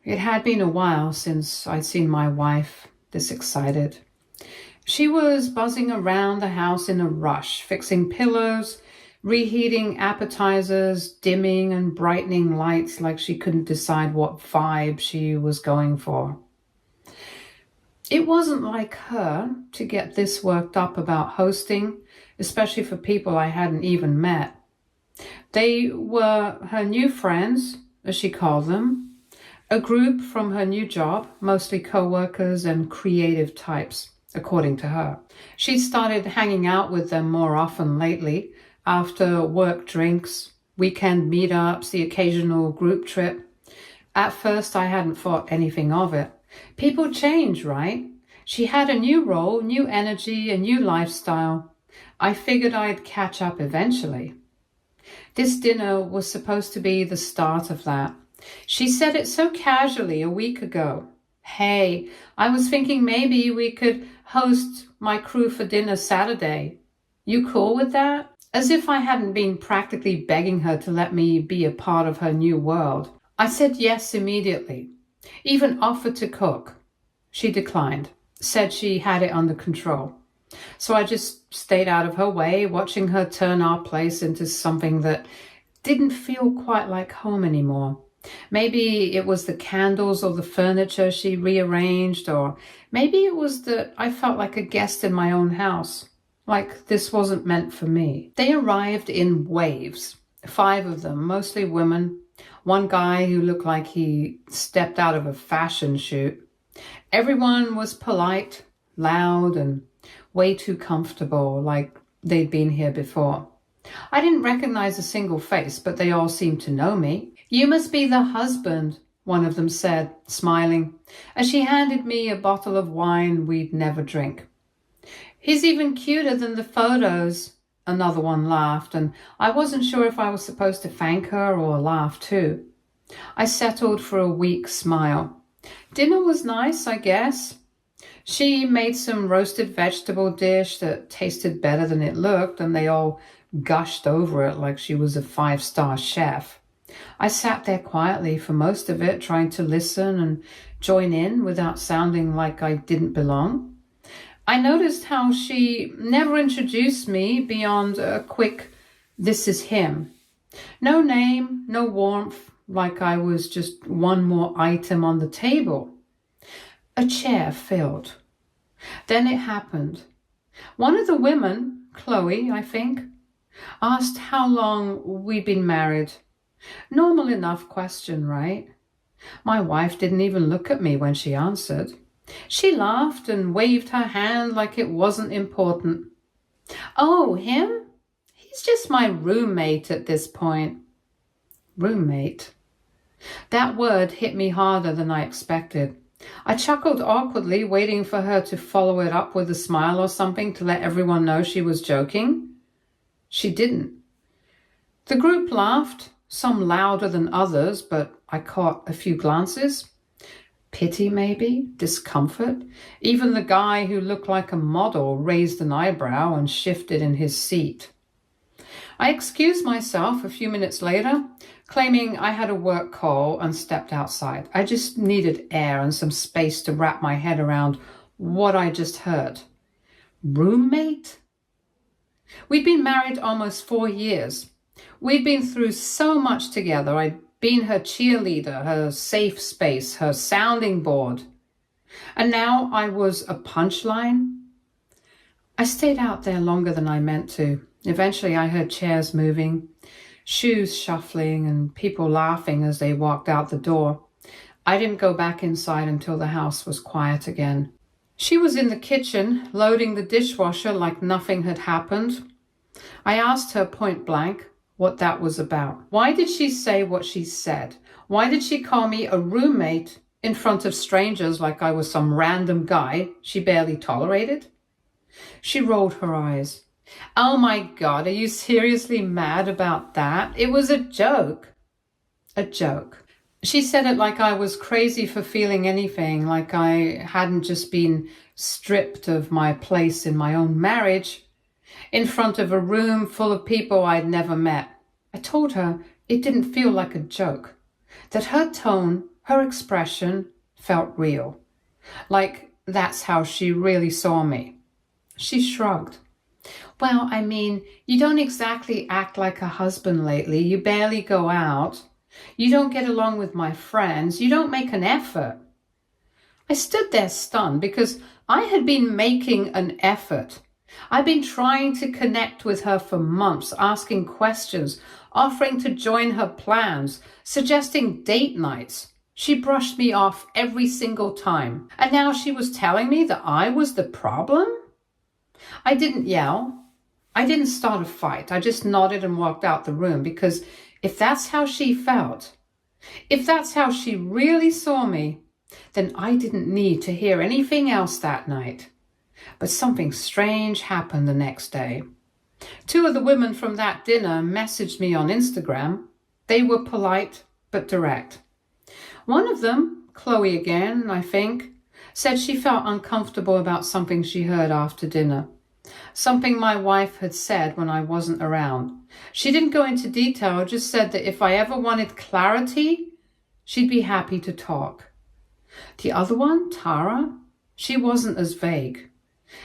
It had been a while since I'd seen my wife this excited. She was buzzing around the house in a rush, fixing pillows, reheating appetizers, dimming and brightening lights like she couldn't decide what vibe she was going for. It wasn't like her to get this worked up about hosting, especially for people I hadn't even met. They were her new friends, as she called them, a group from her new job, mostly co-workers and creative types, according to her. She'd started hanging out with them more often lately, after work drinks, weekend meetups, the occasional group trip. At first, I hadn't thought anything of it. People change, right? She had a new role, new energy, a new lifestyle. I figured I'd catch up eventually. This dinner was supposed to be the start of that. She said it so casually a week ago. Hey, I was thinking maybe we could host my crew for dinner Saturday. You cool with that? As if I hadn't been practically begging her to let me be a part of her new world. I said yes immediately. Even offered to cook. She declined, said she had it under control. So I just stayed out of her way, watching her turn our place into something that didn't feel quite like home anymore. Maybe it was the candles or the furniture she rearranged, or maybe it was that I felt like a guest in my own house, like this wasn't meant for me. They arrived in waves, 5 of them, mostly women, one guy who looked like he stepped out of a fashion shoot. Everyone was polite, loud, and way too comfortable, like they'd been here before. I didn't recognize a single face, but they all seemed to know me. You must be the husband, one of them said, smiling, as she handed me a bottle of wine we'd never drink. He's even cuter than the photos, another one laughed, and I wasn't sure if I was supposed to thank her or laugh too. I settled for a weak smile. Dinner was nice, I guess. She made some roasted vegetable dish that tasted better than it looked, and they all gushed over it like she was a 5-star chef. I sat there quietly for most of it, trying to listen and join in without sounding like I didn't belong. I noticed how she never introduced me beyond a quick, "This is him." No name, no warmth, like I was just one more item on the table. A chair filled. Then it happened. One of the women, Chloe, I think, asked how long we'd been married. Normal enough question, right? My wife didn't even look at me when she answered. She laughed and waved her hand like it wasn't important. Oh, him? He's just my roommate at this point. Roommate? That word hit me harder than I expected. I chuckled awkwardly, waiting for her to follow it up with a smile or something to let everyone know she was joking. She didn't. The group laughed, some louder than others, but I caught a few glances. Pity, maybe? Discomfort? Even the guy who looked like a model raised an eyebrow and shifted in his seat. I excused myself a few minutes later, claiming I had a work call, and stepped outside. I just needed air and some space to wrap my head around what I just heard. Roommate? We'd been married almost 4 years. We'd been through so much together. I'd been her cheerleader, her safe space, her sounding board. And now I was a punchline. I stayed out there longer than I meant to. Eventually I heard chairs moving, shoes shuffling, and people laughing as they walked out the door. I didn't go back inside until the house was quiet again. She was in the kitchen, loading the dishwasher like nothing had happened. I asked her point blank what that was about. Why did she say what she said? Why did she call me a roommate in front of strangers like I was some random guy she barely tolerated? She rolled her eyes. Oh my God, are you seriously mad about that? It was a joke. A joke. She said it like I was crazy for feeling anything, like I hadn't just been stripped of my place in my own marriage in front of a room full of people I'd never met. I told her it didn't feel like a joke, that her tone, Her expression felt real, like that's how she really saw me. She shrugged. Well, I mean, you don't exactly act like a husband lately. You barely go out. You don't get along with my friends. You don't make an effort. I stood there stunned because I had been making an effort. I'd been trying to connect with her for months, asking questions, offering to join her plans, suggesting date nights. She brushed me off every single time. And now she was telling me that I was the problem? I didn't yell. I didn't start a fight. I just nodded and walked out the room because if that's how she felt, if that's how she really saw me, then I didn't need to hear anything else that night. But something strange happened the next day. 2 of the women from that dinner messaged me on Instagram. They were polite but direct. One of them, Chloe again, I think, said she felt uncomfortable about something she heard after dinner. Something my wife had said when I wasn't around. She didn't go into detail, just said that if I ever wanted clarity, she'd be happy to talk. The other one, Tara, she wasn't as vague.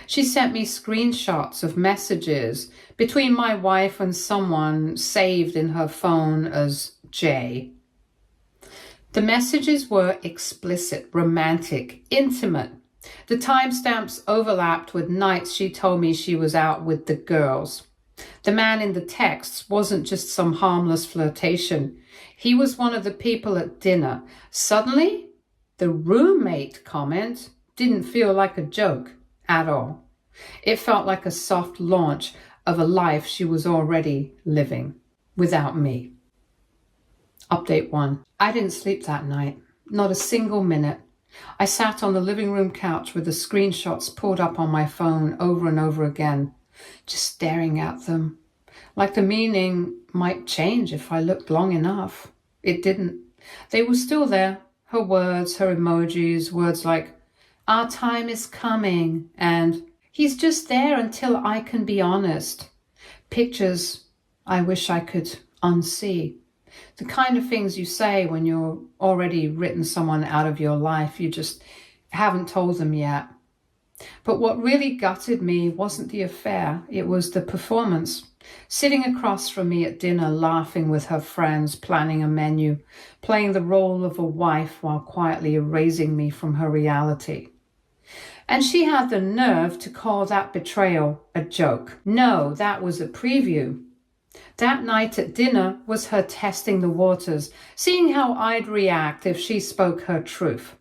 She sent me screenshots of messages between my wife and someone saved in her phone as Jay. The messages were explicit, romantic, intimate. The timestamps overlapped with nights she told me she was out with the girls. The man in the texts wasn't just some harmless flirtation. He was one of the people at dinner. Suddenly, the roommate comment didn't feel like a joke at all. It felt like a soft launch of a life she was already living without me. Update 1. I didn't sleep that night. Not a single minute. I sat on the living room couch with the screenshots pulled up on my phone over and over again, just staring at them, like the meaning might change if I looked long enough. It didn't. They were still there, her words, her emojis, words like, "Our time is coming," and "He's just there until I can be honest." Pictures I wish I could unsee. The kind of things you say when you're already written someone out of your life, you just haven't told them yet. But what really gutted me wasn't the affair, it was the performance. Sitting across from me at dinner, laughing with her friends, planning a menu, playing the role of a wife while quietly erasing me from her reality. And she had the nerve to call that betrayal a joke. No, that was a preview. That night at dinner was her testing the waters, seeing how I'd react if she spoke her truth.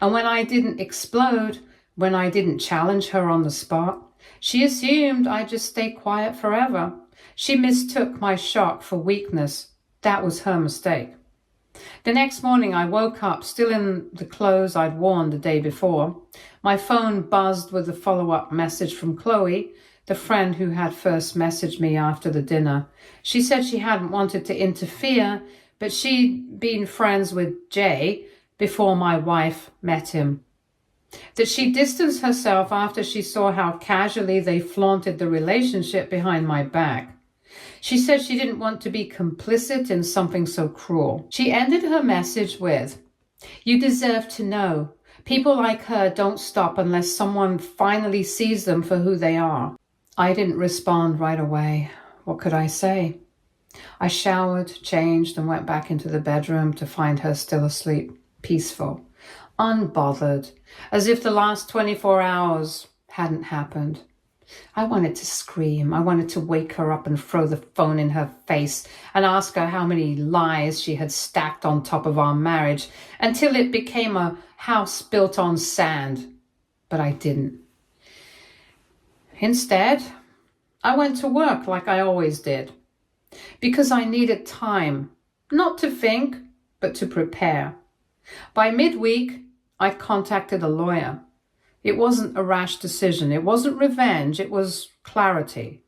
And when I didn't explode, when I didn't challenge her on the spot, she assumed I'd just stay quiet forever. She mistook my shock for weakness. That was her mistake. The next morning I woke up still in the clothes I'd worn the day before. My phone buzzed with a follow-up message from Chloe, the friend who had first messaged me after the dinner. She said she hadn't wanted to interfere, but she'd been friends with Jay before my wife met him. That she distanced herself after she saw how casually they flaunted the relationship behind my back. She said she didn't want to be complicit in something so cruel. She ended her message with, "You deserve to know. People like her don't stop unless someone finally sees them for who they are." I didn't respond right away. What could I say? I showered, changed, and went back into the bedroom to find her still asleep, peaceful, unbothered, as if the last 24 hours hadn't happened. I wanted to scream. I wanted to wake her up and throw the phone in her face and ask her how many lies she had stacked on top of our marriage until it became a house built on sand. But I didn't. Instead, I went to work like I always did, because I needed time, not to think, but to prepare. By midweek, I contacted a lawyer. It wasn't a rash decision. It wasn't revenge. It was clarity.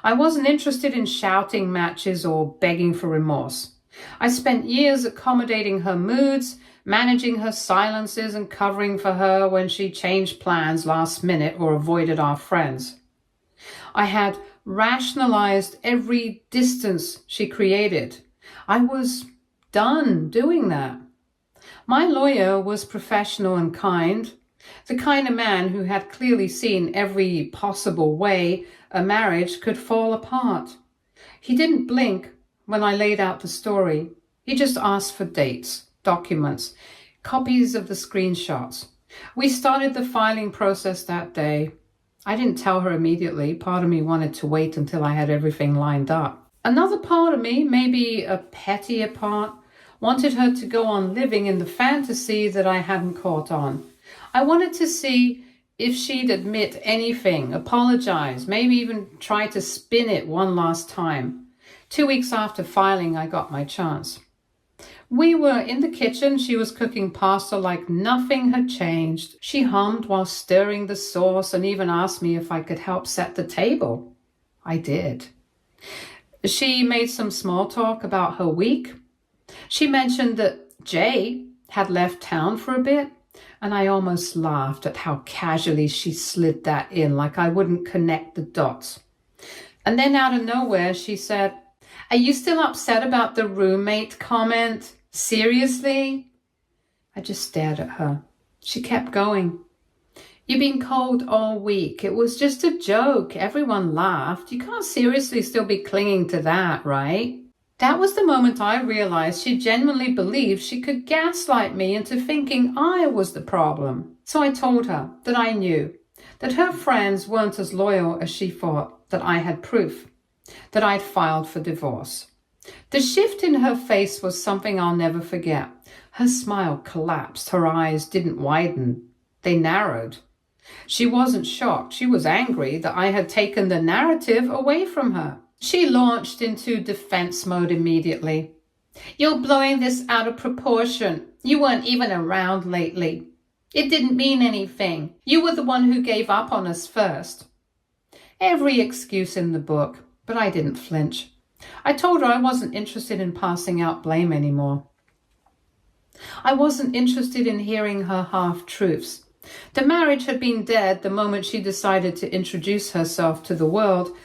I wasn't interested in shouting matches or begging for remorse. I spent years accommodating her moods, managing her silences and covering for her when she changed plans last minute or avoided our friends. I had rationalized every distance she created. I was done doing that. My lawyer was professional and kind, the kind of man who had clearly seen every possible way a marriage could fall apart. He didn't blink when I laid out the story. He just asked for dates, documents, copies of the screenshots. We started the filing process that day. I didn't tell her immediately. Part of me wanted to wait until I had everything lined up. Another part of me, maybe a pettier part, wanted her to go on living in the fantasy that I hadn't caught on. I wanted to see if she'd admit anything, apologize, maybe even try to spin it one last time. 2 weeks after filing, I got my chance. We were in the kitchen. She was cooking pasta like nothing had changed. She hummed while stirring the sauce and even asked me if I could help set the table. I did. She made some small talk about her week. She mentioned that Jay had left town for a bit, and I almost laughed at how casually she slid that in, like I wouldn't connect the dots. And then out of nowhere, she said, "Are you still upset about the roommate comment? Seriously?" I just stared at her. She kept going. "You've been cold all week. It was just a joke. Everyone laughed. You can't seriously still be clinging to that, right?" That was the moment I realized she genuinely believed she could gaslight me into thinking I was the problem. So I told her that I knew that her friends weren't as loyal as she thought, that I had proof, that I'd filed for divorce. The shift in her face was something I'll never forget. Her smile collapsed. Her eyes didn't widen. They narrowed. She wasn't shocked. She was angry that I had taken the narrative away from her. She launched into defense mode immediately. "You're blowing this out of proportion. You weren't even around lately. It didn't mean anything. You were the one who gave up on us first." Every excuse in the book, but I didn't flinch. I told her I wasn't interested in passing out blame anymore. I wasn't interested in hearing her half-truths. The marriage had been dead the moment she decided to introduce herself to the world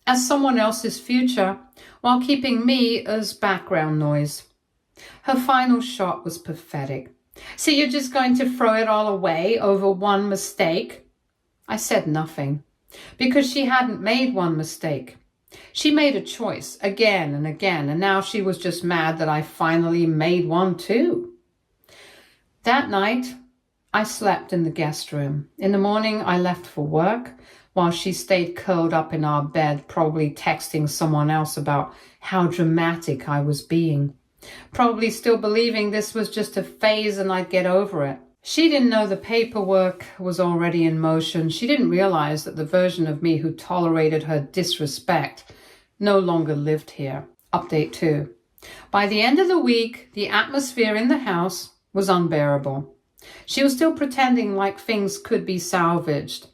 as someone else's future while keeping me as background noise. Her final shot was pathetic. "So you're just going to throw it all away over one mistake?" I said nothing, because she hadn't made one mistake. She made a choice again and again, and now she was just mad that I finally made one too. That night, I slept in the guest room. In the morning, I left for work, while she stayed curled up in our bed, probably texting someone else about how dramatic I was being. Probably still believing this was just a phase and I'd get over it. She didn't know the paperwork was already in motion. She didn't realize that the version of me who tolerated her disrespect no longer lived here. Update 2. By the end of the week, the atmosphere in the house was unbearable. She was still pretending like things could be salvaged,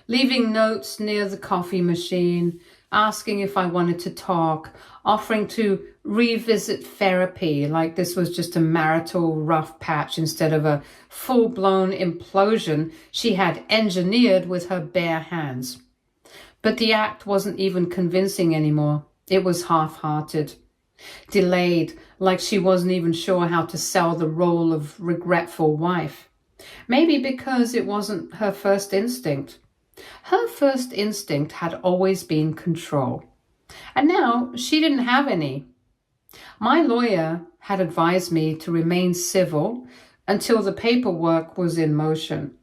leaving notes near the coffee machine, asking if I wanted to talk, offering to revisit therapy like this was just a marital rough patch instead of a full-blown implosion she had engineered with her bare hands. But the act wasn't even convincing anymore. It was half-hearted, delayed, like she wasn't even sure how to sell the role of regretful wife. Maybe because it wasn't her first instinct. Her first instinct had always been control, and now she didn't have any. My lawyer had advised me to remain civil until the paperwork was in motion,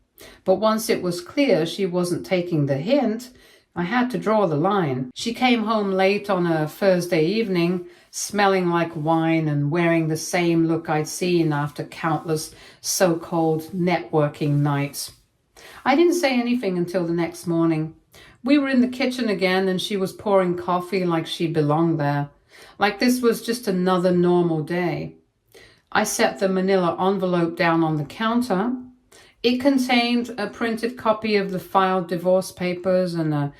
but once it was clear she wasn't taking the hint, I had to draw the line. She came home late on a Thursday evening, smelling like wine and wearing the same look I'd seen after countless so-called networking nights. I didn't say anything until the next morning. We were in the kitchen again and she was pouring coffee like she belonged there, like this was just another normal day. I set the manila envelope down on the counter. It contained a printed copy of the filed divorce papers and a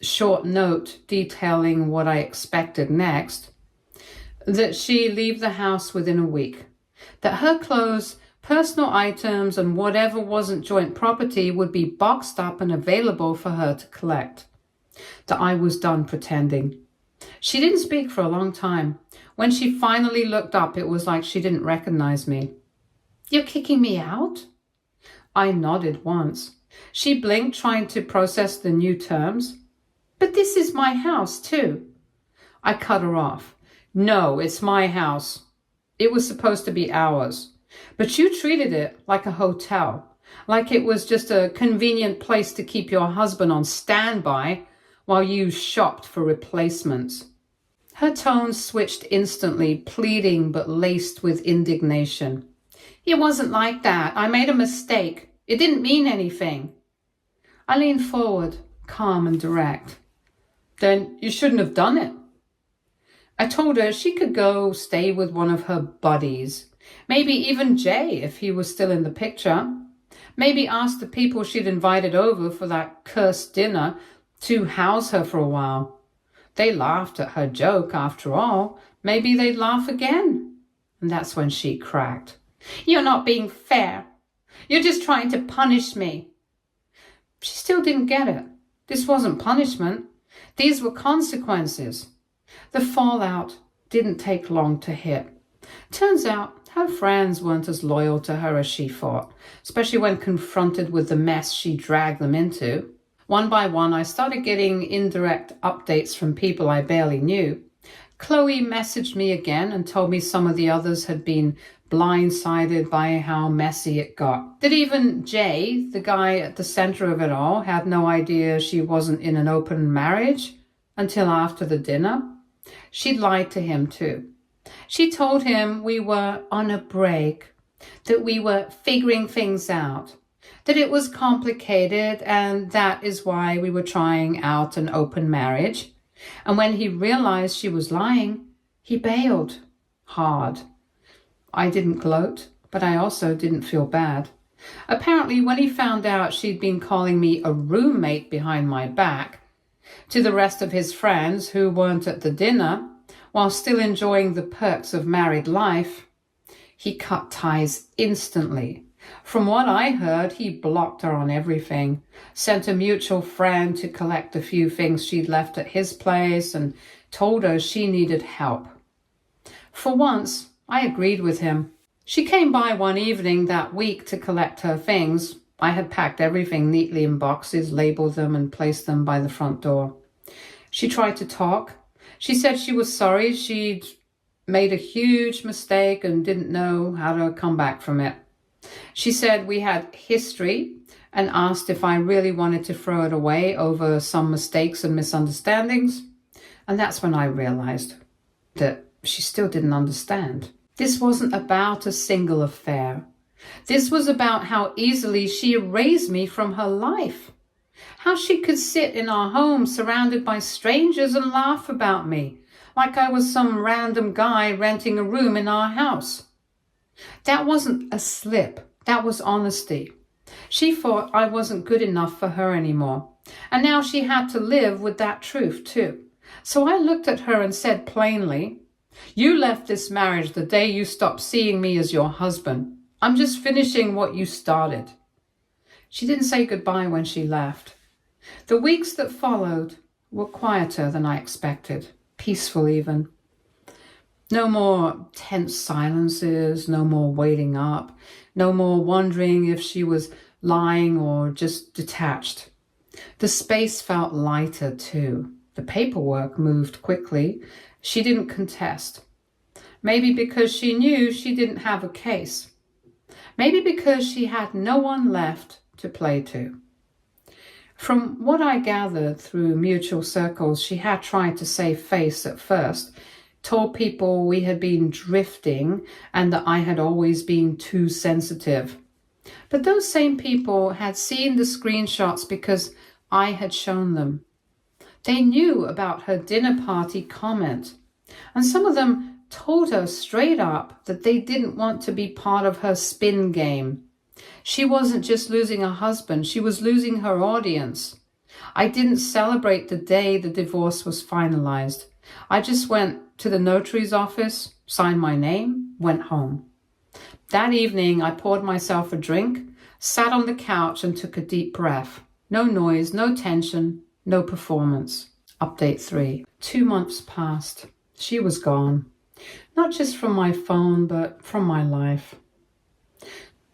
short note detailing what I expected next. That she leave the house within a week. That her clothes, personal items, and whatever wasn't joint property would be boxed up and available for her to collect. That I was done pretending. She didn't speak for a long time. When she finally looked up, it was like she didn't recognize me. You're kicking me out? I nodded once. She blinked, trying to process the new terms. But this is my house, too. I cut her off. No, it's my house. It was supposed to be ours. But you treated it like a hotel, like it was just a convenient place to keep your husband on standby while you shopped for replacements. Her tone switched instantly, pleading but laced with indignation. It wasn't like that. I made a mistake. It didn't mean anything. I leaned forward, calm and direct. Then you shouldn't have done it. I told her she could go stay with one of her buddies. Maybe even Jay, if he was still in the picture. Maybe ask the people she'd invited over for that cursed dinner to house her for a while. They laughed at her joke after all. Maybe they'd laugh again. And that's when she cracked. You're not being fair. You're just trying to punish me. She still didn't get it. This wasn't punishment. These were consequences. The fallout didn't take long to hit. Turns out her friends weren't as loyal to her as she thought, especially when confronted with the mess she dragged them into. One by one, I started getting indirect updates from people I barely knew. Chloe messaged me again and told me some of the others had been blindsided by how messy it got. That even Jay, the guy at the center of it all, had no idea she wasn't in an open marriage until after the dinner. She'd lied to him too. She told him we were on a break, that we were figuring things out, that it was complicated and that is why we were trying out an open marriage. And when he realized she was lying, he bailed hard. I didn't gloat, but I also didn't feel bad. Apparently, when he found out she'd been calling me a roommate behind my back to the rest of his friends who weren't at the dinner, while still enjoying the perks of married life, he cut ties instantly. From what I heard, he blocked her on everything, sent a mutual friend to collect a few things she'd left at his place, and told her she needed help. For once, I agreed with him. She came by one evening that week to collect her things. I had packed everything neatly in boxes, labeled them, and placed them by the front door. She tried to talk. She said she was sorry she'd made a huge mistake and didn't know how to come back from it. She said we had history and asked if I really wanted to throw it away over some mistakes and misunderstandings. And that's when I realized that she still didn't understand. This wasn't about a single affair. This was about how easily she erased me from her life. How she could sit in our home surrounded by strangers and laugh about me, like I was some random guy renting a room in our house. That wasn't a slip. That was honesty. She thought I wasn't good enough for her anymore. And now she had to live with that truth too. So I looked at her and said plainly, you left this marriage the day you stopped seeing me as your husband. I'm just finishing what you started. She didn't say goodbye when she left. The weeks that followed were quieter than I expected, peaceful even. No more tense silences, no more waiting up, no more wondering if she was lying or just detached. The space felt lighter too. The paperwork moved quickly. She didn't contest. Maybe because she knew she didn't have a case. Maybe because she had no one left to play to. From what I gathered through mutual circles, she had tried to save face at first, told people we had been drifting and that I had always been too sensitive. But those same people had seen the screenshots because I had shown them. They knew about her dinner party comment, and some of them told her straight up that they didn't want to be part of her spin game. She wasn't just losing her husband, she was losing her audience. I didn't celebrate the day the divorce was finalized. I just went to the notary's office, signed my name, went home. That evening, I poured myself a drink, sat on the couch and took a deep breath. No noise, no tension, no performance. Update 3. 2 months passed. She was gone. Not just from my phone, but from my life.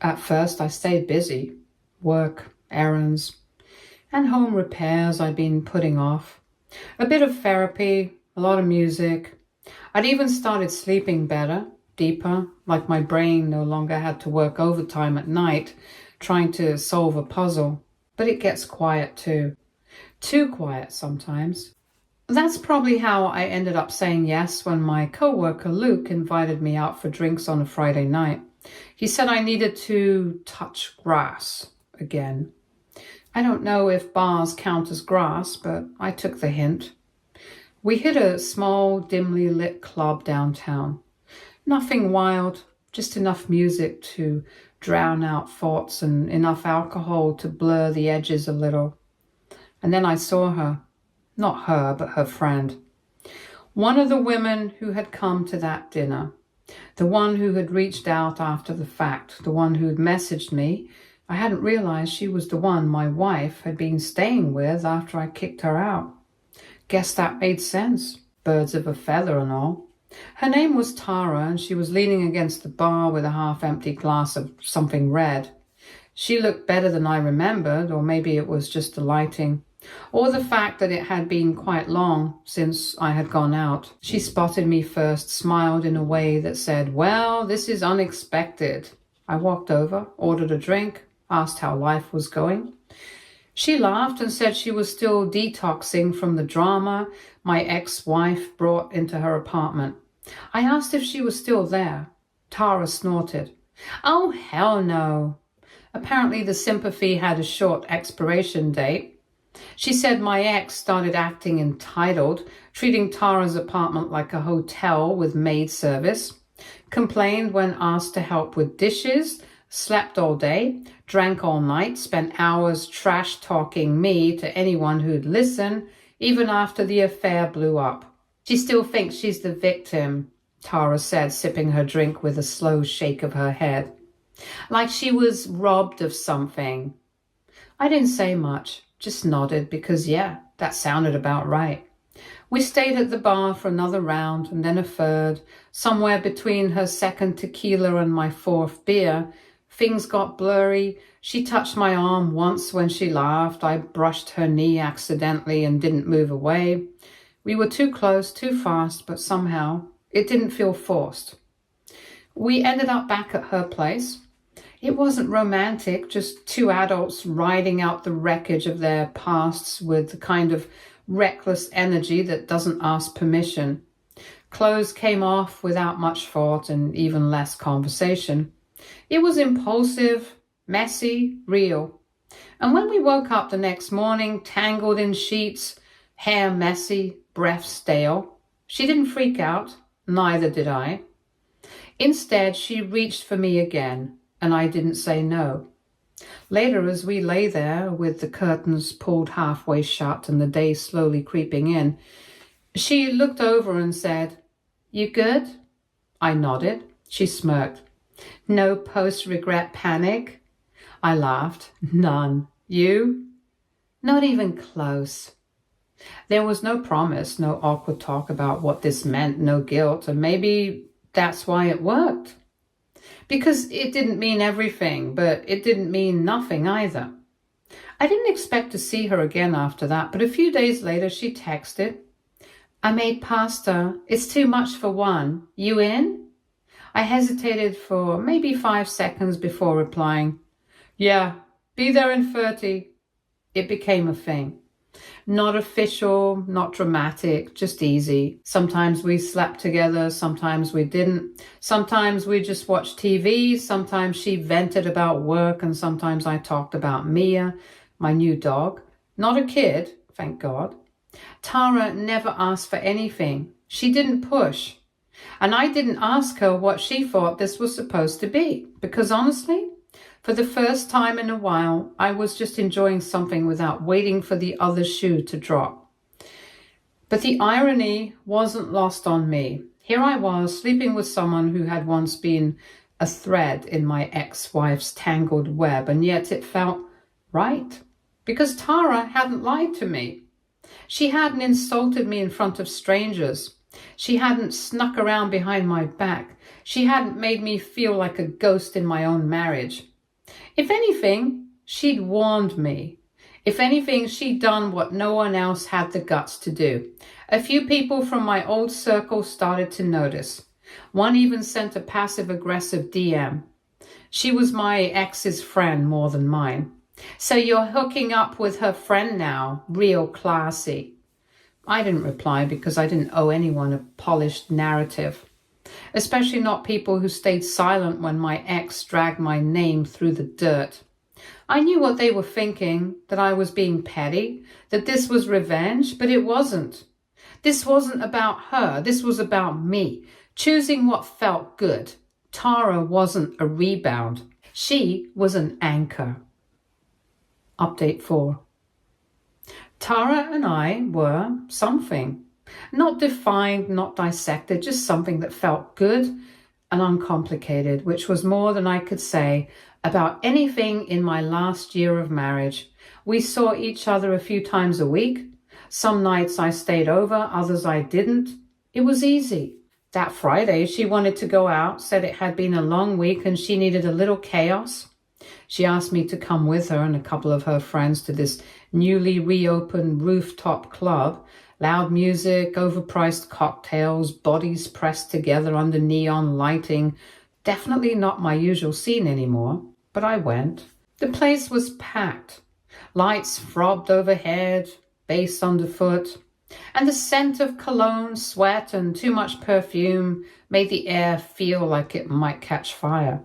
At first, I stayed busy. Work, errands, and home repairs I'd been putting off. A bit of therapy, a lot of music. I'd even started sleeping better, deeper, like my brain no longer had to work overtime at night trying to solve a puzzle. But it gets quiet too. Too quiet sometimes. That's probably how I ended up saying yes when my coworker Luke invited me out for drinks on a Friday night. He said I needed to touch grass again. I don't know if bars count as grass, but I took the hint. We hit a small, dimly lit club downtown. Nothing wild, just enough music to drown out thoughts and enough alcohol to blur the edges a little. And then I saw her. Not her, but her friend. One of the women who had come to that dinner. The one who had reached out after the fact. The one who had messaged me. I hadn't realized she was the one my wife had been staying with after I kicked her out. Guess that made sense. Birds of a feather and all. Her name was Tara, and she was leaning against the bar with a half-empty glass of something red. She looked better than I remembered, or maybe it was just the lighting, or the fact that it had been quite long since I had gone out. She spotted me first, smiled in a way that said, "Well, this is unexpected." I walked over, ordered a drink, asked how life was going. She laughed and said she was still detoxing from the drama my ex-wife brought into her apartment. I asked if she was still there. Tara snorted. "Oh, hell no." Apparently the sympathy had a short expiration date. She said my ex started acting entitled, treating Tara's apartment like a hotel with maid service, complained when asked to help with dishes, slept all day, drank all night, spent hours trash-talking me to anyone who'd listen, even after the affair blew up. She still thinks she's the victim, Tara said, sipping her drink with a slow shake of her head. Like she was robbed of something. I didn't say much, just nodded because, yeah, that sounded about right. We stayed at the bar for another round and then a third. Somewhere between her second tequila and my fourth beer, things got blurry. She touched my arm once when she laughed. I brushed her knee accidentally and didn't move away. We were too close, too fast, but somehow it didn't feel forced. We ended up back at her place. It wasn't romantic, just two adults riding out the wreckage of their pasts with the kind of reckless energy that doesn't ask permission. Clothes came off without much thought and even less conversation. It was impulsive, messy, real. And when we woke up the next morning, tangled in sheets, hair messy, breath stale, she didn't freak out, neither did I. Instead, she reached for me again, and I didn't say no. Later, as we lay there with the curtains pulled halfway shut and the day slowly creeping in, she looked over and said, "You good?" I nodded. She smirked. "No post-regret panic?" I laughed. "None. You?" "Not even close." There was no promise, no awkward talk about what this meant, no guilt, and maybe that's why it worked. Because it didn't mean everything, but it didn't mean nothing either. I didn't expect to see her again after that, but a few days later she texted, "I made pasta. It's too much for one. You in?" I hesitated for maybe 5 seconds before replying, "Yeah, be there in 30. It became a thing. Not official, not dramatic, just easy. Sometimes we slept together, sometimes we didn't. Sometimes we just watched TV, sometimes she vented about work, and sometimes I talked about Mia, my new dog. Not a kid, thank God. Tara never asked for anything. She didn't push. And I didn't ask her what she thought this was supposed to be, because honestly, for the first time in a while, I was just enjoying something without waiting for the other shoe to drop. But the irony wasn't lost on me. Here I was, sleeping with someone who had once been a thread in my ex-wife's tangled web, and yet it felt right, because Tara hadn't lied to me. She hadn't insulted me in front of strangers. She hadn't snuck around behind my back. She hadn't made me feel like a ghost in my own marriage. If anything, she'd warned me. If anything, she'd done what no one else had the guts to do. A few people from my old circle started to notice. One even sent a passive-aggressive DM. She was my ex's friend more than mine. So you're hooking up with her friend now, real classy. I didn't reply because I didn't owe anyone a polished narrative, especially not people who stayed silent when my ex dragged my name through the dirt. I knew what they were thinking, that I was being petty, that this was revenge, but it wasn't. This wasn't about her, this was about me, choosing what felt good. Tara wasn't a rebound. She was an anchor. Update 4. Tara and I were something. Not defined, not dissected, just something that felt good and uncomplicated, which was more than I could say about anything in my last year of marriage. We saw each other a few times a week. Some nights I stayed over, others I didn't. It was easy. That Friday, she wanted to go out, said it had been a long week and she needed a little chaos. She asked me to come with her and a couple of her friends to this newly reopened rooftop club. Loud music, overpriced cocktails, bodies pressed together under neon lighting. Definitely not my usual scene anymore, but I went. The place was packed. Lights throbbed overhead, bass underfoot, and the scent of cologne, sweat, and too much perfume made the air feel like it might catch fire.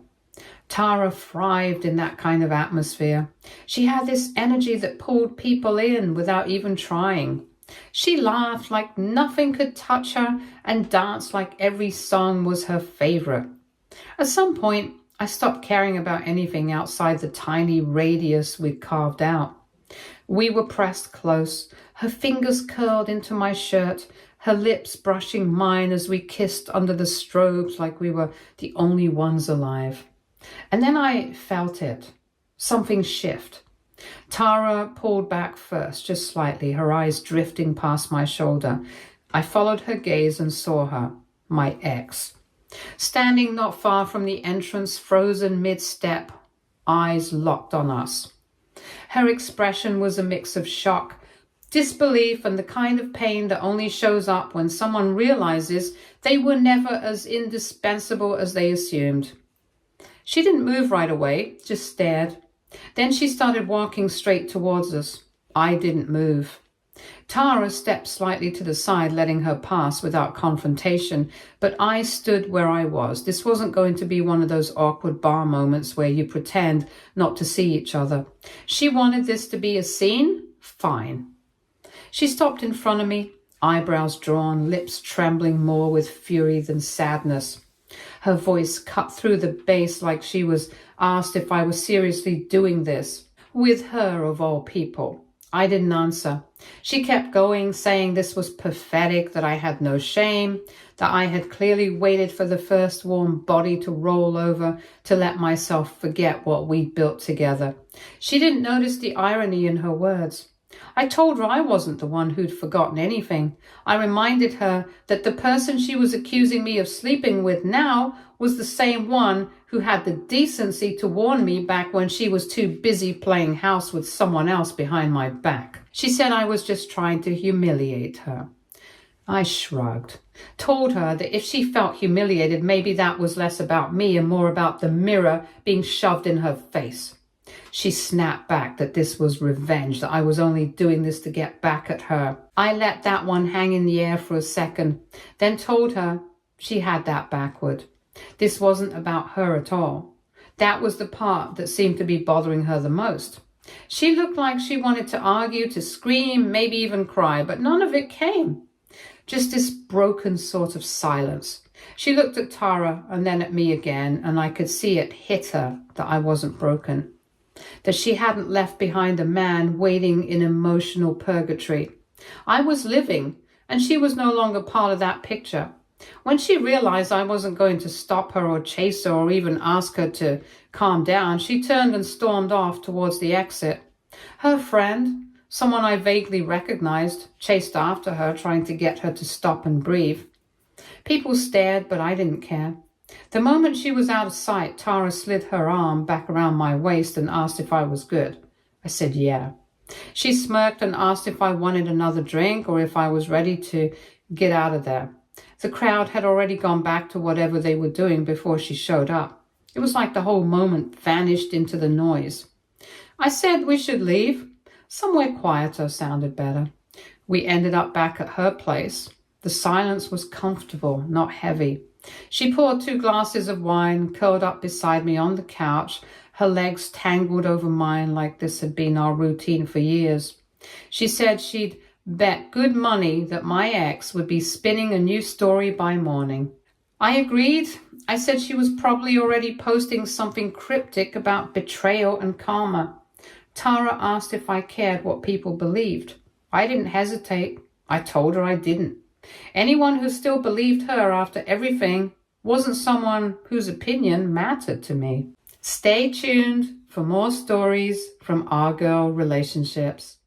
Tara thrived in that kind of atmosphere. She had this energy that pulled people in without even trying. She laughed like nothing could touch her and danced like every song was her favorite. At some point, I stopped caring about anything outside the tiny radius we'd carved out. We were pressed close, her fingers curled into my shirt, her lips brushing mine as we kissed under the strobes like we were the only ones alive. And then I felt it. Something shift. Tara pulled back first, just slightly, her eyes drifting past my shoulder. I followed her gaze and saw her, my ex, standing not far from the entrance, frozen mid-step, eyes locked on us. Her expression was a mix of shock, disbelief, and the kind of pain that only shows up when someone realizes they were never as indispensable as they assumed. She didn't move right away, just stared. Then she started walking straight towards us. I didn't move. Tara stepped slightly to the side, letting her pass without confrontation, but I stood where I was. This wasn't going to be one of those awkward bar moments where you pretend not to see each other. She wanted this to be a scene? Fine. She stopped in front of me, eyebrows drawn, lips trembling more with fury than sadness. Her voice cut through the bass like she was asked if I was seriously doing this. With her, of all people. I didn't answer. She kept going, saying this was pathetic, that I had no shame, that I had clearly waited for the first warm body to roll over to let myself forget what we'd built together. She didn't notice the irony in her words. I told her I wasn't the one who'd forgotten anything. I reminded her that the person she was accusing me of sleeping with now was the same one who had the decency to warn me back when she was too busy playing house with someone else behind my back. She said I was just trying to humiliate her. I shrugged, told her that if she felt humiliated, maybe that was less about me and more about the mirror being shoved in her face. She snapped back that this was revenge, that I was only doing this to get back at her. I let that one hang in the air for a second, then told her she had that backward. This wasn't about her at all. That was the part that seemed to be bothering her the most. She looked like she wanted to argue, to scream, maybe even cry, but none of it came. Just this broken sort of silence. She looked at Tara and then at me again, and I could see it hit her that I wasn't broken, that she hadn't left behind a man waiting in emotional purgatory. I was living, and she was no longer part of that picture. When she realized I wasn't going to stop her or chase her or even ask her to calm down, she turned and stormed off towards the exit. Her friend, someone I vaguely recognized, chased after her, trying to get her to stop and breathe. People stared, but I didn't care. The moment she was out of sight, Tara slid her arm back around my waist and asked if I was good. I said yeah. She smirked and asked if I wanted another drink or if I was ready to get out of there. The crowd had already gone back to whatever they were doing before she showed up. It was like the whole moment vanished into the noise. I said we should leave. Somewhere quieter sounded better. We ended up back at her place. The silence was comfortable, not heavy. She poured 2 glasses of wine, curled up beside me on the couch, her legs tangled over mine like this had been our routine for years. She said she'd bet good money that my ex would be spinning a new story by morning. I agreed. I said she was probably already posting something cryptic about betrayal and karma. Tara asked if I cared what people believed. I didn't hesitate. I told her I didn't. Anyone who still believed her after everything wasn't someone whose opinion mattered to me. Stay tuned for more stories from our girl relationships.